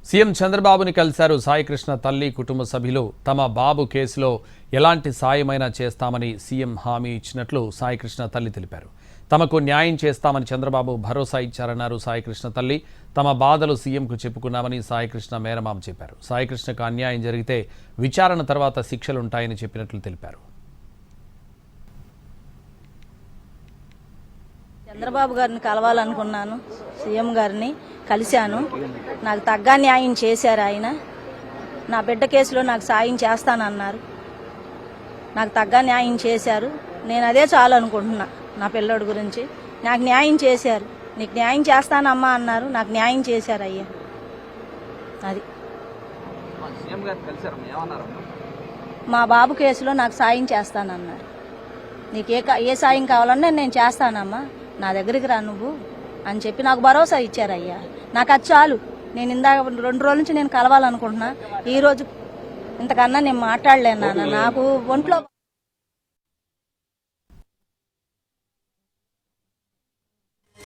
CM చంద్రబాబుని కలిశారు సాయికృష్ణ తల్లి కుటుంబ సభ్యులు. తమ బాబు కేసులో ఎలాంటి సాయమైనా చేస్తామని సీఎం హామీ ఇచ్చినట్లు సాయికృష్ణ తల్లి తెలిపారు. తమకు న్యాయం చేస్తామని చంద్రబాబు భరోసా ఇచ్చారన్నారు సాయికృష్ణ తల్లి. తమ బాధలు సీఎంకు చెప్పుకున్నామని సాయికృష్ణ మేనమామ చెప్పారు. సాయికృష్ణకు అన్యాయం జరిగితే విచారణ తర్వాత శిక్షలుంటాయని చెప్పినట్లు తెలిపారు. చంద్రబాబు గారిని కలవాలనుకున్నాను, సీఎం గారిని కలిశాను. నాకు తగ్గ న్యాయం చేశారు ఆయన. నా బిడ్డ కేసులో నాకు సాయం చేస్తానన్నారు. నాకు తగ్గ న్యాయం చేశారు. నేను అదే చాలు అనుకుంటున్నా. నా పిల్లోడి గురించి నాకు న్యాయం చేశారు. నీకు న్యాయం చేస్తానమ్మా అన్నారు. నాకు న్యాయం చేశారు అయ్యా. అది మా బాబు కేసులో నాకు సాయం చేస్తానన్నారు. నీకు ఏ సాయం కావాలన్నా నేను చేస్తానమ్మా, నా దగ్గరికి రా నువ్వు అని చెప్పి నాకు భరోసా ఇచ్చారయ్యా. నాకు అది చాలు. నేను ఇందాక 2 రోజుల నుంచి నేను కలవాలనుకుంటున్నా. ఈ రోజు ఇంతకన్నా నేను మాట్లాడలేను నాన్న. నాకు ఒంట్లో